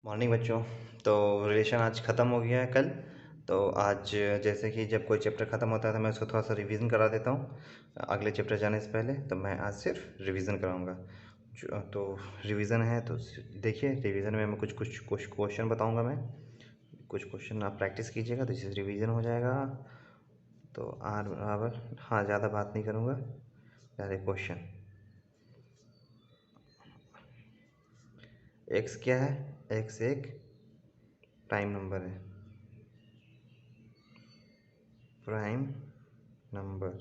Morning बच्चों। तो relation आज ख़त्म हो गया है कल। तो आज जैसे कि जब कोई चैप्टर ख़त्म होता है तो मैं उसको थोड़ा सा रिवीजन करा देता हूँ अगले चैप्टर जाने से पहले। तो मैं आज सिर्फ रिवीजन कराऊँगा। तो रिवीजन है तो देखिए, रिवीजन में मैं कुछ क्वेश्चन बताऊँगा। मैं कुछ क्वेश्चन आप प्रैक्टिस कीजिएगा तो जिससे रिवीजन हो जाएगा। तो आर बराबर, हाँ, ज़्यादा बात नहीं करूँगा, डायरेक्ट क्वेश्चन। एक्स क्या है? एक्स एक प्राइम नंबर है। प्राइम नंबर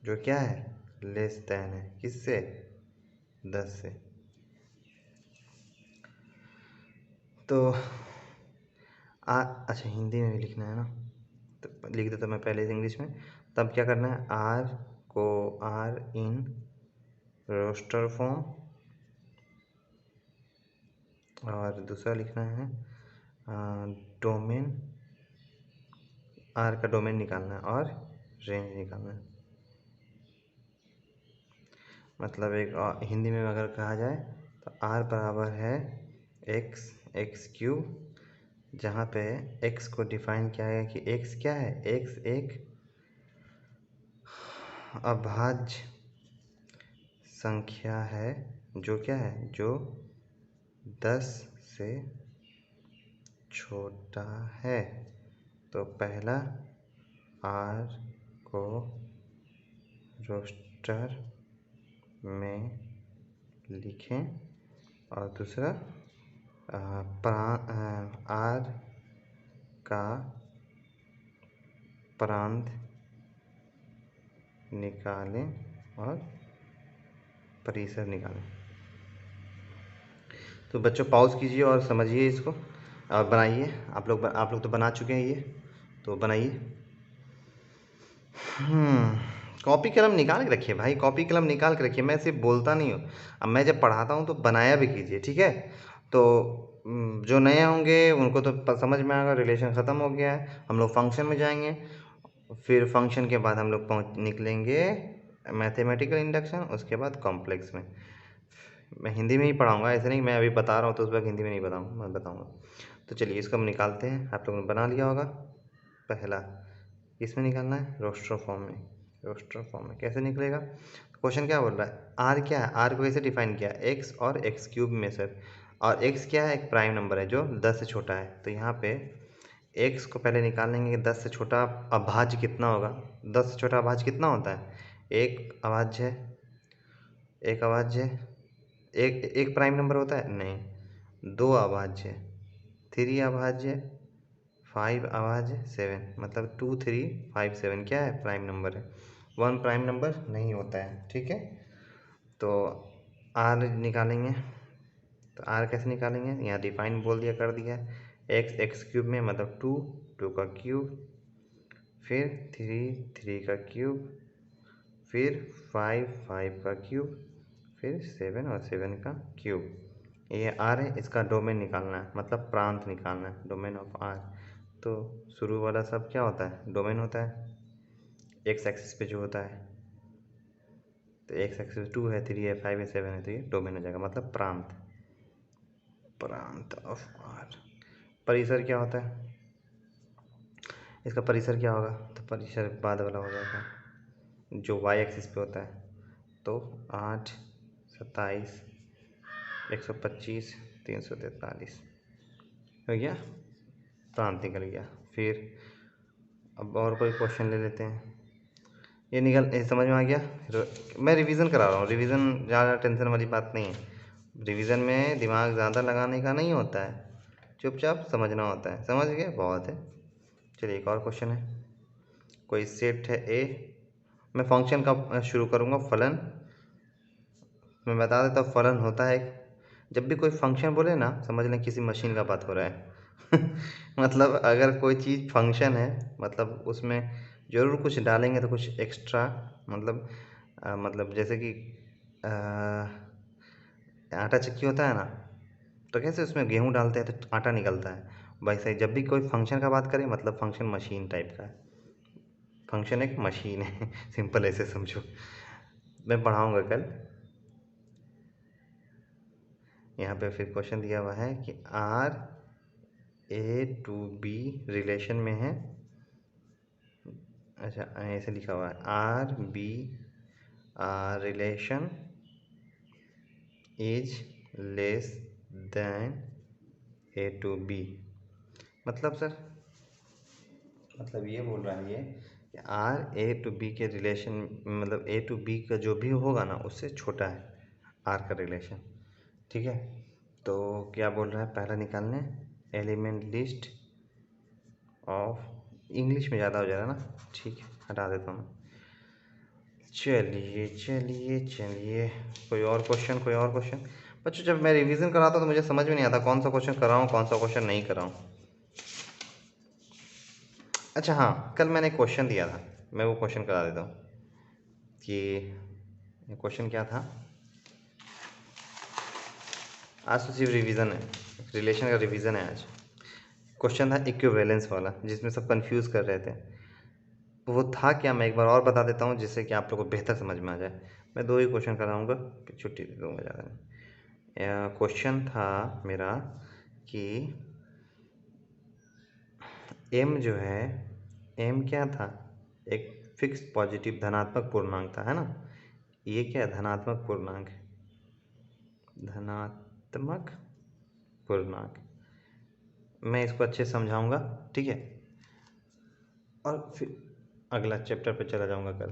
जो क्या है, लेस देन है, किससे? 10 से। तो अच्छा, हिंदी में भी लिखना है ना, तो लिख देता मैं पहले इंग्लिश में। तब क्या करना है, आर को आर इन रोस्टर फॉर्म, और दूसरा लिखना है डोमेन, आर का डोमेन निकालना है और रेंज निकालना है। मतलब एक हिंदी में अगर कहा जाए तो आर बराबर है एक्स, एक्स क्यूब, जहाँ पे x को डिफाइन किया है कि x क्या है, x एक अभाज्य संख्या है जो क्या है, जो 10 से छोटा है। तो पहला r को रोस्टर में लिखें और दूसरा r का प्रांत निकालें और परिसर निकालें। तो बच्चों पॉज कीजिए और समझिए इसको और बनाइए। आप लोग तो बना चुके हैं ये, तो बनाइए। कॉपी कलम निकाल के रखिए भाई, कॉपी कलम निकाल के रखिए। मैं सिर्फ बोलता नहीं हूँ, अब मैं जब पढ़ाता हूँ तो बनाया भी कीजिए, ठीक है। तो जो नए होंगे उनको तो समझ में आएगा, रिलेशन ख़त्म हो गया है। हम लोग फंक्शन में जाएंगे, फिर फंक्शन के बाद हम लोग निकलेंगे मैथमेटिकल इंडक्शन, उसके बाद कॉम्प्लेक्स में। मैं हिंदी में ही पढ़ाऊँगा, ऐसे नहीं मैं अभी बता रहा हूँ तो उस वक्त हिंदी में नहीं बताऊँगा, मैं बताऊँगा। तो चलिए इसको हम निकालते हैं। आप लोगों ने बना लिया होगा। पहला इसमें निकालना है रोस्टर फॉर्म में। रोस्टर फॉर्म में कैसे निकलेगा? क्वेश्चन क्या बोल रहा है, आर क्या है, आर को कैसे डिफाइन किया, एक्स और एक्स क्यूब में सर। और एक्स क्या है, एक प्राइम नंबर है जो 10 से छोटा है। तो यहाँ पे एक्स को पहले निकाल लेंगे कि 10 से छोटा अभाज्य कितना होगा। 10 से छोटा अभाज्य कितना होता है? एक अभाज्य है, एक अभाज्य है, एक प्राइम नंबर होता है नहीं, दो अभाज्य, 3 अभाज्य, 5 अभाज्य, 7, मतलब 2 3 5 7 क्या है, प्राइम नंबर है। 1 प्राइम नंबर नहीं होता है, ठीक है। तो आर निकालेंगे, तो आर कैसे निकालेंगे, यहाँ डिफाइन बोल दिया, कर दिया। एक्स, एक्स क्यूब में मतलब 2, 2 का क्यूब, फिर 3, 3 का क्यूब, फिर 5, 5 का क्यूब, फिर 7 और 7 का क्यूब। ये आर है, इसका डोमेन निकालना है, मतलब प्रांत निकालना है, डोमेन ऑफ आर। तो शुरू वाला सब क्या होता है, डोमेन होता है। एक्स एक्सिस पे जो होता है, तो एक्स एक्सिस 2 है, 3 है, 5 है, 7 है, तो ये डोमेन हो जाएगा, मतलब प्रांत, प्रांत ऑफ आर। परिसर क्या होता है, इसका परिसर क्या होगा, तो परिसर बाद वाला हो जाएगा जो वाई एक्सिस पे होता है। तो 8, 27, 125, 343 हो गया, प्रांत निकल गया। फिर अब और कोई क्वेश्चन ले लेते हैं। ये समझ में आ गया। मैं रिवीजन करा रहा हूँ, रिवीजन ज़्यादा टेंशन वाली बात नहीं है। रिवीजन में दिमाग ज़्यादा लगाने का नहीं होता है, चुपचाप समझना होता है। समझ गए, बहुत है। चलिए एक और क्वेश्चन है। कोई सेट है ए, मैं फंक्शन का शुरू करूँगा, फलन। मैं बता देता हूँ, फलन होता है जब भी कोई फंक्शन बोले ना, समझ लें किसी मशीन का बात हो रहा है। मतलब अगर कोई चीज़ फंक्शन है, मतलब उसमें ज़रूर कुछ डालेंगे तो कुछ एक्स्ट्रा, मतलब जैसे कि आटा चक्की होता है ना, तो कैसे उसमें गेहूँ डालते हैं तो आटा निकलता है, वैसे जब भी कोई फंक्शन का बात करें, मतलब फंक्शन मशीन टाइप का है। फंक्शन एक मशीन है। सिंपल ऐसे समझो, मैं पढ़ाऊँगा कल। यहाँ पे फिर क्वेश्चन दिया हुआ है कि R A to B relation में है। अच्छा, ऐसे लिखा हुआ है R B relation is less than A to B. मतलब सर, मतलब ये बोल रहा है ये कि आर ए टू बी के रिलेशन, मतलब ए टू बी का जो भी होगा ना उससे छोटा है आर का रिलेशन। ठीक है, तो क्या बोल रहा है, पहला निकालने एलिमेंट लिस्ट ऑफ, इंग्लिश में ज़्यादा हो जाएगा ना, ठीक है हटा देता हूँ। चलिए चलिए चलिए, कोई और क्वेश्चन, कोई और क्वेश्चन। बच्चों जब मैं रिवीजन कराता हूँ तो मुझे समझ में नहीं आता कौन सा क्वेश्चन कराऊँ कौन सा क्वेश्चन नहीं कराऊँ। अच्छा हाँ, कल मैंने क्वेश्चन दिया था, मैं वो क्वेश्चन करा देता हूँ कि क्वेश्चन क्या था। आज तो सिर्फ रिवीजन है, रिलेशन का रिवीजन है आज। क्वेश्चन था इक्विवेलेंस वाला, जिसमें सब कंफ्यूज कर रहे थे। वो था क्या, मैं एक बार और बता देता हूँ जिससे कि आप लोगों को बेहतर समझ में आ जाए। मैं 2 ही क्वेश्चन कराऊंगा, फिर छुट्टी दे दूंगा ज़्यादा नहीं। क्वेश्चन था मेरा कि m जो है, m क्या था, एक फिक्स पॉजिटिव धनात्मक पूर्णांक था, है ना। ये क्या है, धनात्मक पूर्णांक, धनात्मक पूर्णांक। मैं इसको अच्छे से समझाऊंगा, ठीक है, और फिर अगला चैप्टर पे चला जाऊंगा कल।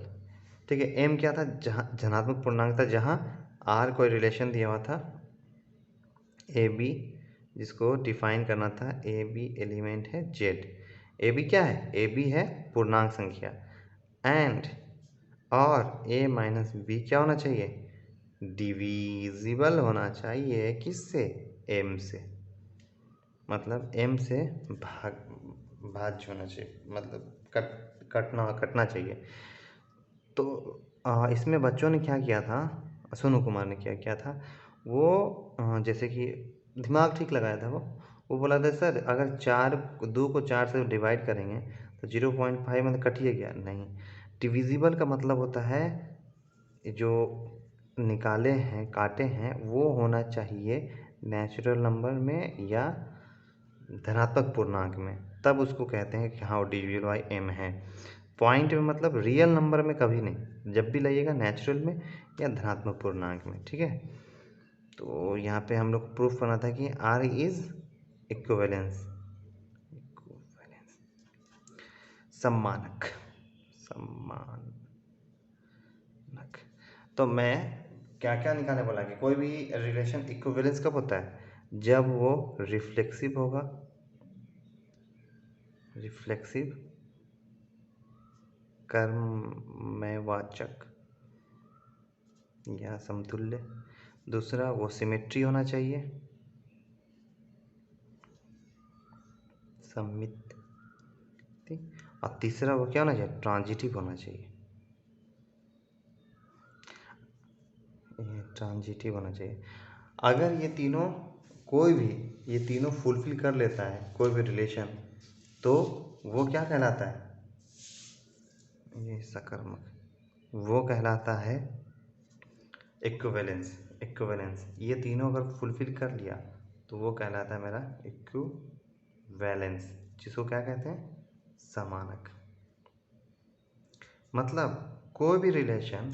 ठीक है, m क्या था, जहाँ धनात्मक पूर्णांक था, जहाँ r कोई रिलेशन दिया हुआ था ए बी, जिसको डिफाइन करना था ए बी एलिमेंट है जेड। ए बी क्या है, ए बी है पूर्णांक संख्या, एंड और ए माइनस बी क्या होना चाहिए, डिविजिबल होना चाहिए किससे, एम से, मतलब एम से भाज्य होना चाहिए, मतलब कटना चाहिए। तो इसमें बच्चों ने क्या किया था, सोनू कुमार ने क्या किया था, वो जैसे कि दिमाग ठीक लगाया था वो बोला था सर अगर 2 को 4 से डिवाइड करेंगे तो 0.5 मतलब कटिए क्या, नहीं। डिविजिबल का मतलब होता है जो निकाले हैं काटे हैं वो होना चाहिए नेचुरल नंबर में या धनात्मक पूर्णांक में, तब उसको कहते हैं कि हाँ डिविजिबल बाई एम है। पॉइंट में मतलब रियल नंबर में कभी नहीं, जब भी लाइएगा नेचुरल में या धनात्मक पूर्णांक में, ठीक है। तो यहाँ पे हम लोग प्रूफ करना था कि R इज इक्विवेलेंस, सम्मानक, सम्मानक। तो मैं क्या क्या निकालने बोला कि कोई भी रिलेशन इक्विवेलेंस कब होता है, जब वो रिफ्लेक्सिव होगा, रिफ्लेक्सिव कर्मवाचक या समतुल्य। दूसरा वो सिमेट्री होना चाहिए, सममित। और तीसरा वो क्या होना चाहिए, ट्रांजिटिव होना चाहिए, ये ट्रांजिटिव होना चाहिए। अगर ये तीनों, कोई भी ये तीनों फुलफिल कर लेता है कोई भी रिलेशन, तो वो क्या कहलाता है, ये सकर्मक, वो कहलाता है इक्विवेलेंस। इक्विवेलेंस ये तीनों अगर फुलफिल कर लिया तो वो कहलाता है मेरा इक्विवेलेंस, जिसको क्या कहते हैं, समानक। मतलब कोई भी रिलेशन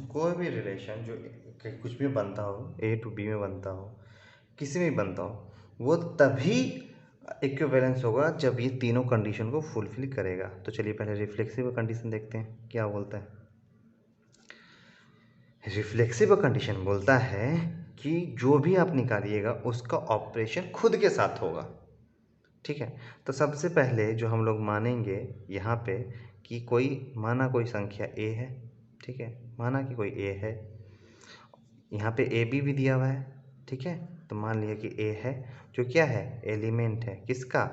जो कुछ भी बनता हो, ए टू बी में बनता हो, किसी में भी बनता हो, वो तभी इक्विवेलेंस होगा जब ये तीनों कंडीशन को फुलफिल करेगा। तो चलिए पहले रिफ्लेक्सिव कंडीशन देखते हैं क्या बोलता है। रिफ्लेक्सिव कंडीशन बोलता है कि जो भी आप निकालिएगा उसका ऑपरेशन खुद के साथ होगा, ठीक है। तो सबसे पहले जो हम लोग मानेंगे यहाँ पे कि माना कोई संख्या a है, ठीक है, माना कि कोई a है, यहाँ पे ए बी भी दिया हुआ है, ठीक है। तो मान लिया कि a है, जो क्या है, एलिमेंट है किसका,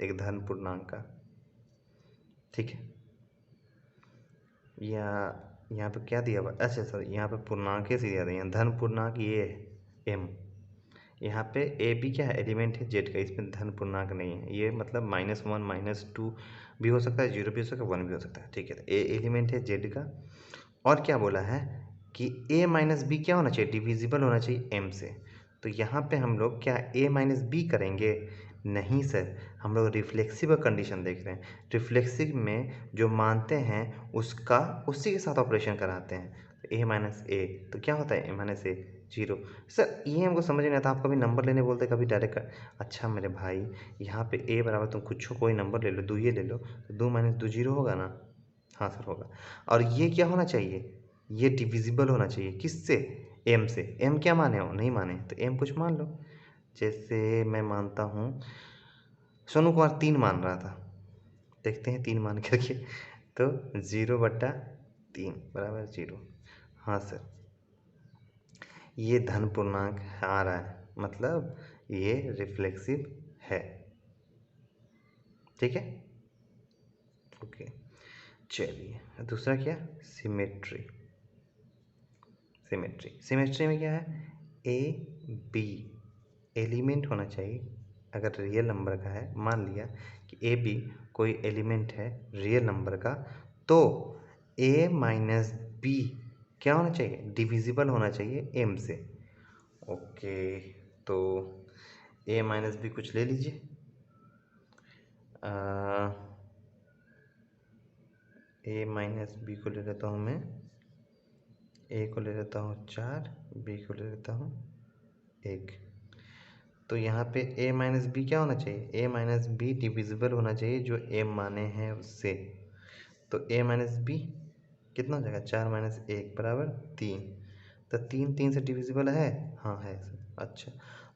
एक धन पूर्णांक का, ठीक है। या यहाँ पे क्या दिया हुआ, अच्छा सर यहाँ पे पूर्णांक से दिया था, यहाँ धन पूर्णांक ये है m, यहाँ पे ए बी क्या है, एलिमेंट है जेड का, इसमें धन पूर्णांक नहीं है, ये मतलब -1 -2 भी हो सकता है, 0 भी हो सकता है, 1 भी हो सकता है, ठीक है। ए एलिमेंट है जेड का, और क्या बोला है कि a माइनस बी क्या होना चाहिए, डिविजिबल होना चाहिए m से। तो यहाँ पे हम लोग क्या a माइनस बी करेंगे? नहीं सर, हम लोग रिफ्लेक्सिव का कंडीशन देख रहे हैं। रिफ्लेक्सिव में जो मानते हैं उसका उसी के साथ ऑपरेशन कराते हैं। तो a माइनस ए, तो क्या होता है a माइनस ए? 0। सर ये हमको समझ नहीं आता, आप कभी नंबर लेने बोलते कभी डायरेक्ट। अच्छा मेरे भाई, यहाँ पे a बराबर तुम कुछ कोई नंबर ले लो, 2 ये ले लो, तो 2 माइनस 2 0 होगा ना? हाँ सर होगा। और ये क्या होना चाहिए? ये डिविजिबल होना चाहिए किससे? m से। m क्या माने हो? नहीं माने तो m कुछ मान लो। जैसे मैं मानता हूँ सोनू कुमार 3 मान रहा था, देखते हैं 3 मान करके। तो 0/3 बराबर 0। हाँ सर, ये धन पूर्णांक आ रहा है, मतलब ये रिफ्लेक्सिव है। ठीक है, ओके। चलिए दूसरा क्या? सिमेट्री। सिमेट्री में क्या है? ए बी एलिमेंट होना चाहिए। अगर रियल नंबर का है, मान लिया कि ए बी कोई एलिमेंट है रियल नंबर का, तो ए माइनस बी क्या होना चाहिए? डिविजिबल होना चाहिए एम से। ओके, तो ए माइनस बी कुछ ले लीजिए। ए माइनस बी को ले लेता हूँ मैं, ए को ले लेता हूँ 4, बी को ले लेता हूँ 1। तो यहाँ पे a माइनस बी क्या होना चाहिए? a माइनस बी डिविजिबल होना चाहिए जो m माने हैं उससे। तो a माइनस बी कितना हो जाएगा? 4 माइनस 1 बराबर 3। तो 3 से डिविजिबल है? हाँ है। अच्छा,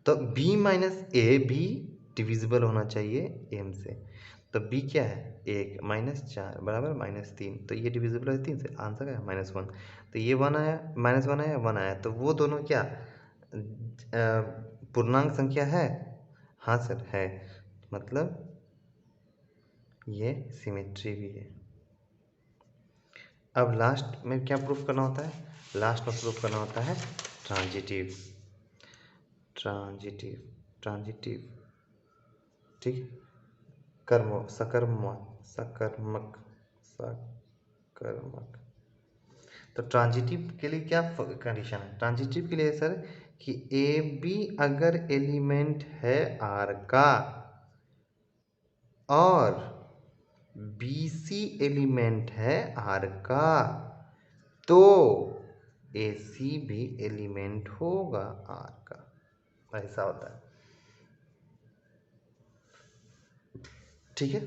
तो b माइनस ए भी डिविजिबल होना चाहिए m से। तो b क्या है? 1 माइनस 4 बराबर -3। तो ये डिविजिबल है 3 से, आंसर है -1। तो ये 1 आया, -1 आया, 1 आया, तो वो दोनों क्या पूर्णांक संख्या है? हाँ सर है, मतलब ये सिमेट्री भी है। अब लास्ट में क्या प्रूफ करना होता है? लास्ट में प्रूफ करना होता है ट्रांजिटिव। ट्रांजिटिव ठीक, सकर्मक। तो ट्रांजिटिव के लिए क्या कंडीशन है? ट्रांजिटिव के लिए सर कि ए बी अगर एलिमेंट है आर का और बी सी एलिमेंट है आर का, तो ए सी भी एलिमेंट होगा आर का। ऐसा होता है। ठीक है,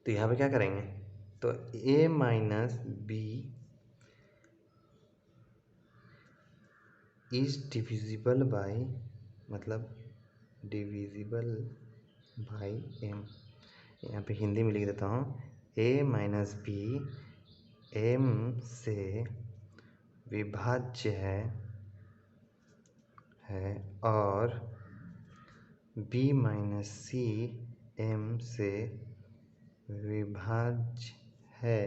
तो यहाँ पे क्या करेंगे? तो a minus b is divisible by, मतलब डिविजिबल बाय m। यहाँ पे हिंदी में लिख देता हूँ, a माइनस बी m से विभाज्य है और b माइनस सी m से विभाज्य है।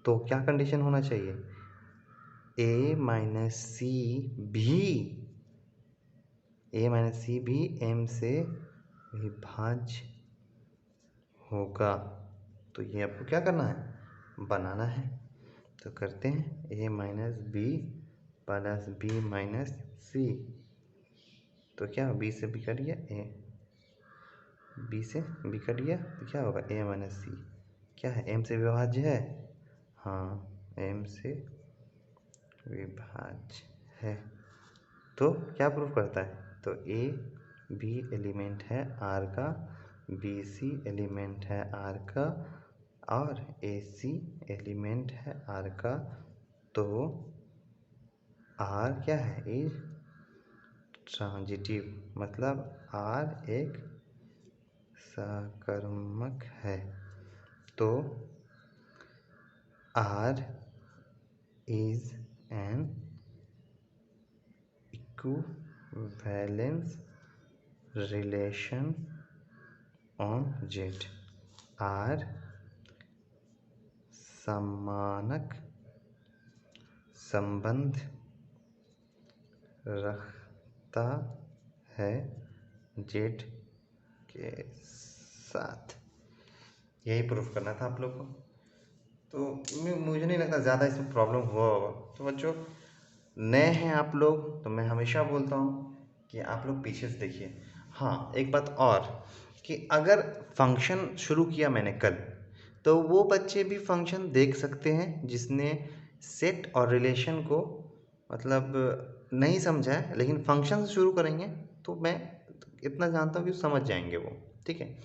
तो क्या कंडीशन होना चाहिए? a माइनस सी भी m से विभाज्य होगा। तो ये आपको क्या करना है? बनाना है। तो करते हैं a minus B plus B minus C. तो क्या b से b कट गया, b से b कट गया, तो क्या होगा? a माइनस सी क्या है? m से विभाज्य है। हाँ, m से विभाज्य है। तो क्या प्रूफ करता है? तो a b एलिमेंट है r का, b c एलिमेंट है r का और a c एलिमेंट है r का। तो r क्या है? इज ट्रांजिटिव, मतलब r एक सकर्मक है। तो r is an equivalence relation on Z। R समानक संबंध रखता है Z के साथ। यही प्रूफ करना था आप लोग को। तो मुझे नहीं लगता ज़्यादा इसमें प्रॉब्लम हुआ होगा। तो बच्चों नए हैं आप लोग तो मैं हमेशा बोलता हूँ कि आप लोग पीछे से देखिए। हाँ, एक बात और कि अगर फंक्शन शुरू किया मैंने कल, तो वो बच्चे भी फंक्शन देख सकते हैं जिसने सेट और रिलेशन को मतलब नहीं समझा है, लेकिन फंक्शन से शुरू करेंगे तो मैं इतना जानता हूँ कि समझ जाएंगे वो। ठीक है,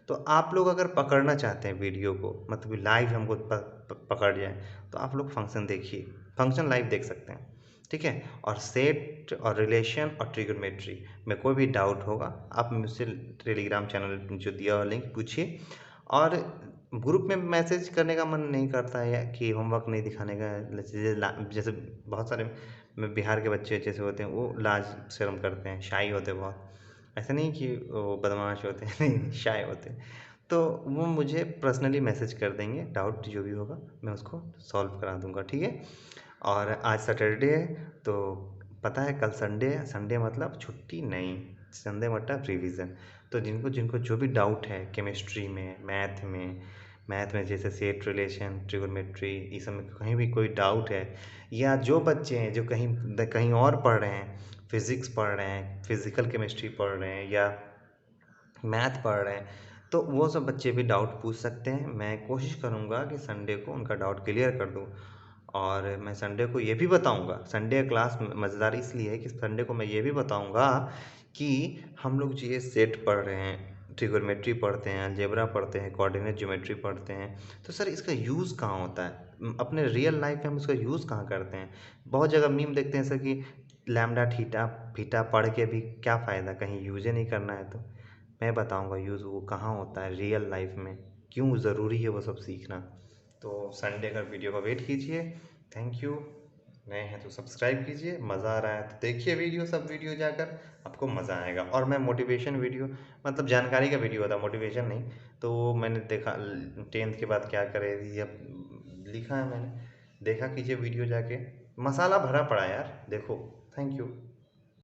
तो आप लोग अगर पकड़ना चाहते हैं वीडियो को, मतलब लाइव हमको पकड़ जाए, तो आप लोग फंक्शन देखिए, फंक्शन लाइव देख सकते हैं। ठीक है, और सेट और रिलेशन और ट्रिग्नोमेट्री में कोई भी डाउट होगा आप मुझसे टेलीग्राम चैनल जो दिया हुआ लिंक पूछिए। और ग्रुप में मैसेज करने का मन नहीं करता है, या कि होमवर्क नहीं दिखाने का, जैसे बहुत सारे बिहार के बच्चे जैसे होते हैं वो लाज शर्म करते हैं, शाई होते हैं बहुत। ऐसा नहीं कि वो बदमाश होते हैं, नहीं, शाय होते हैं। तो वो मुझे पर्सनली मैसेज कर देंगे, डाउट जो भी होगा मैं उसको सॉल्व करा दूंगा। ठीक है, और आज सैटरडे है तो पता है कल संडे है, संडे मतलब छुट्टी नहीं, संडे मतलब रिवीजन। तो जिनको जिनको जो भी डाउट है केमिस्ट्री में, मैथ में जैसे सेट रिलेशन ट्रिगोनोमेट्री इस सब में कहीं भी कोई डाउट है, या जो बच्चे हैं जो कहीं कहीं और पढ़ रहे हैं, फिज़िक्स पढ़ रहे हैं, फिज़िकल केमिस्ट्री पढ़ रहे हैं, या मैथ पढ़ रहे हैं, तो वो सब बच्चे भी डाउट पूछ सकते हैं। मैं कोशिश करूँगा कि संडे को उनका डाउट क्लियर कर दूँ। और मैं संडे को ये भी बताऊँगा, संडे का क्लास मज़ेदार इसलिए है कि संडे को मैं ये भी बताऊँगा कि हम लोग ये सेट पढ़ रहे हैं, ट्रिगोनोमेट्री पढ़ते हैं, अलजेब्रा पढ़ते हैं, कोऑर्डिनेट ज्योमेट्री पढ़ते हैं, तो सर इसका यूज़ कहाँ होता है? अपने रियल लाइफ में हम इसका यूज़ कहाँ करते हैं? बहुत जगह मीम देखते हैं सर कि लैम्डा थीटा फीटा पढ़ के भी क्या फ़ायदा, कहीं यूज़ ही नहीं करना है तो। मैं बताऊंगा यूज़ वो कहाँ होता है रियल लाइफ में, क्यों ज़रूरी है वो सब सीखना। तो संडे का वीडियो का वेट कीजिए। Thank you. नए हैं तो सब्सक्राइब कीजिए, मज़ा आ रहा है तो देखिए वीडियो, सब वीडियो जाकर आपको मज़ा आएगा। और मैं मोटिवेशन वीडियो, मतलब जानकारी का वीडियो होता है, मोटिवेशन नहीं। तो वो मैंने देखा 10th के बाद क्या करे ये लिखा है मैंने, देखा कीजिए वीडियो जाके, मसाला भरा पड़ा है यार, देखो। Thank you.